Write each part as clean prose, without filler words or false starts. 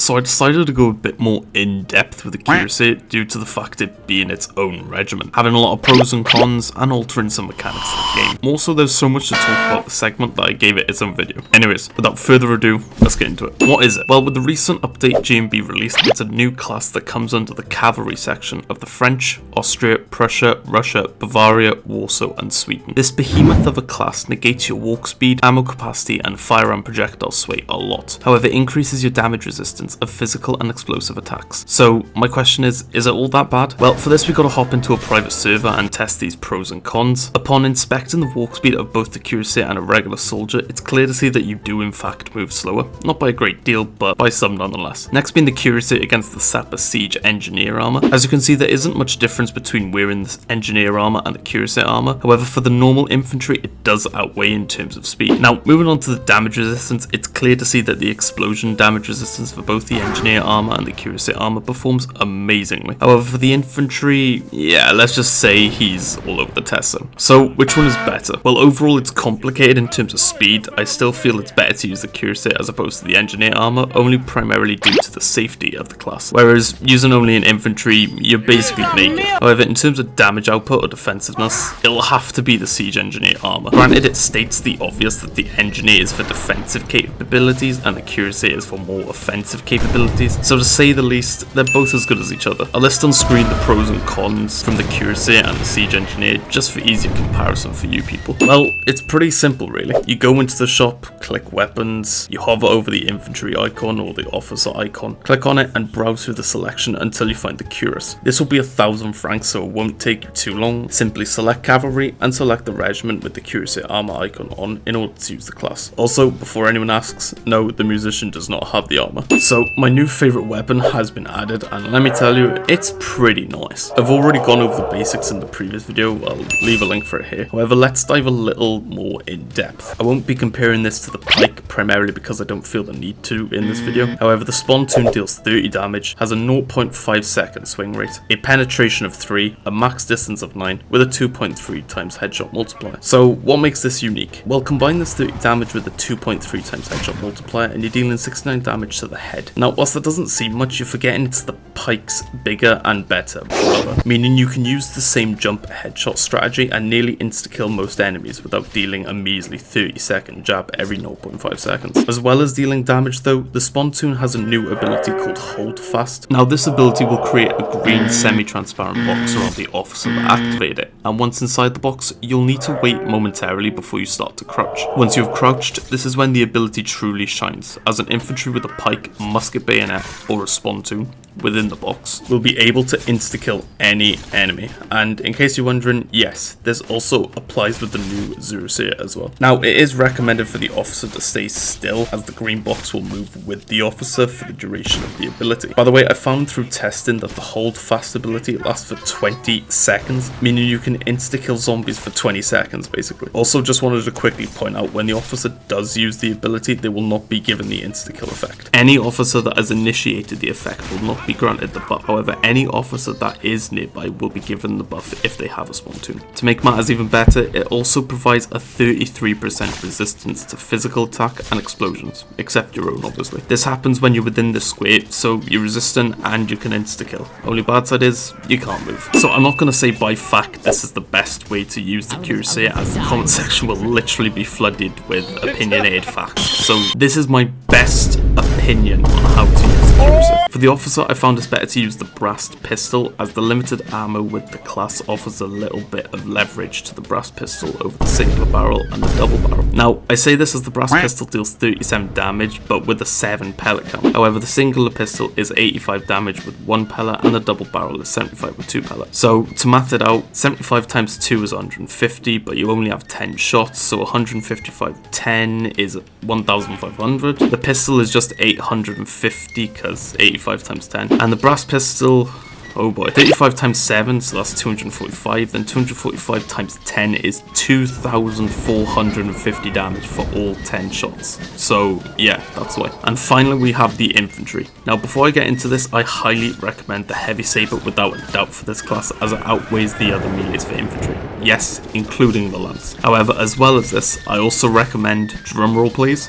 So I decided to go a bit more in-depth with the Cuirassier due to the fact it being its own regiment, having a lot of pros and cons and altering some mechanics of the game. More so, there's so much to talk about the segment that I gave it its own video. Anyways, without further ado, let's get into it. What is it? Well, with the recent update GMB released, it's a new class that comes under the cavalry section of the French, Austria, Prussia, Russia, Bavaria, Warsaw and Sweden. This behemoth of a class negates your walk speed, ammo capacity and firearm projectile sway a lot. However, it increases your damage resistance of physical and explosive attacks. So my question is it all that bad? Well, for this we gotta hop into a private server and test these pros and cons. Upon inspecting the walk speed of both the Cuirassier and a regular soldier, it's clear to see that you do in fact move slower. Not by a great deal, but by some nonetheless. Next being the Cuirassier against the Sapper Siege Engineer armor. As you can see, there isn't much difference between wearing the Engineer armor and the Cuirassier armor. However, for the normal infantry, it does outweigh in terms of speed. Now, moving on to the damage resistance, it's clear to see that the explosion damage resistance for both the Engineer armor and the Cuirassier armor performs amazingly. However, for the infantry, yeah, let's just say he's all over the test zone. So, which one is better? Well, overall, it's complicated in terms of speed. I still feel it's better to use the Cuirassier as opposed to the Engineer armor, only primarily due to the safety of the class. Whereas, using only an infantry, you're basically naked. However, in terms of damage output or defensiveness, it'll have to be the Siege Engineer armor. Granted, it states the obvious that the Engineer is for defensive capabilities and the Cuirassier is for more offensive capabilities, so to say the least, they're both as good as each other. I'll list on screen the pros and cons from the Cuirassier and the Siege Engineer just for easier comparison for you people. Well, it's pretty simple really. You go into the shop, click weapons, you hover over the infantry icon or the officer icon, click on it and browse through the selection until you find the cuirass. This will be 1,000 francs, so it won't take you too long. Simply select cavalry and select the regiment with the Cuirassier armor icon on in order to use the class. Also, before anyone asks, no, the musician does not have the armor. So my new favourite weapon has been added and let me tell you, it's pretty nice. I've already gone over the basics in the previous video, I'll leave a link for it here. However, let's dive a little more in depth. I won't be comparing this to the pike, primarily because I don't feel the need to in this video. However, the Spontoon deals 30 damage, has a 0.5 second swing rate, a penetration of 3, a max distance of 9, with a 2.3 times headshot multiplier. So what makes this unique? Well, combine this 30 damage with a 2.3 times headshot multiplier and you're dealing 69 damage to the head. Now, whilst that doesn't seem much, you're forgetting it's the pike's bigger and better brother, meaning you can use the same jump headshot strategy and nearly insta-kill most enemies without dealing a measly 30-second jab every 0.5 seconds. As well as dealing damage though, the Spontoon has a new ability called holdfast. Now this ability will create a green semi-transparent box around the officer to activate it, and once inside the box, you'll need to wait momentarily before you start to crouch. Once you've crouched, this is when the ability truly shines, as an infantry with a pike, musket bayonet, or a Spontoon within the box will be able to insta-kill any enemy. And in case you're wondering, yes, this also applies with the new Cuirassier as well. Now, it is recommended for the officer to stay still, as the green box will move with the officer for the duration of the ability. By the way, I found through testing that the hold fast ability lasts for 20 seconds, meaning you can insta-kill zombies for 20 seconds basically. Also, just wanted to quickly point out, when the officer does use the ability, they will not be given the insta-kill effect. Any officer that has initiated the effect will not be granted the buff. However, any officer that is nearby will be given the buff if they have a Spontoon. To make matters even better, it also provides a 33% resistance to physical attack and explosions, except your own obviously. This happens when you're within the square, so you're resistant and you can insta-kill. Only bad side is, you can't move. So I'm not going to say by fact this is the best way to use the Cuirassier, as the comment section will literally be flooded with opinionated facts. So this is my best opinion on how to use the Cuirassier. For the officer, I found it's better to use the brass pistol, as the limited ammo with the class offers a little bit of leverage to the brass pistol over the single barrel and the double barrel. Now, I say this as the brass pistol deals 37 damage, but with a 7 pellet count. However, the singular pistol is 85 damage with 1 pellet, and the double barrel is 75 with 2 pellets. So, to math it out, 75 times 2 is 150, but you only have 10 shots, so 155 10 is 1,500. The pistol is just 850, because 85 times 10. And the brass pistol, oh boy, 35 times 7, so that's 245, then 245 times 10 is 2,450 damage for all 10 shots. So yeah, that's why. And finally we have the infantry. Now before I get into this, I highly recommend the heavy saber without a doubt for this class, as it outweighs the other melees for infantry. Yes, including the lance. However, as well as this, I also recommend, drumroll please,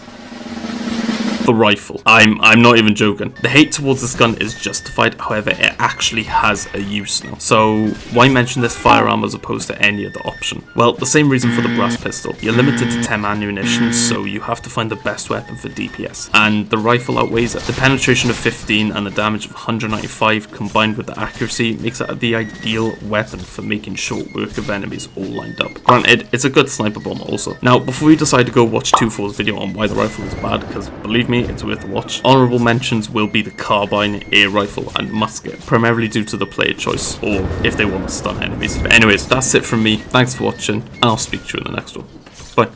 The rifle. I'm not even joking. The hate towards this gun is justified, however, it actually has a use now. So, why mention this firearm as opposed to any other option? Well, the same reason for the brass pistol. You're limited to 10 ammunition, so you have to find the best weapon for DPS. And the rifle outweighs it. The penetration of 15 and the damage of 195 combined with the accuracy makes it the ideal weapon for making short work of enemies all lined up. Granted, it's a good sniper bomb also. Now, before you decide to go watch 2-4's video on why the rifle is bad, because believe me, it's worth a watch, honourable mentions will be the carbine, air rifle and musket, primarily due to the player choice, or if they want to stun enemies. But anyways, that's it from me. Thanks for watching, and I'll speak to you in the next one. Bye.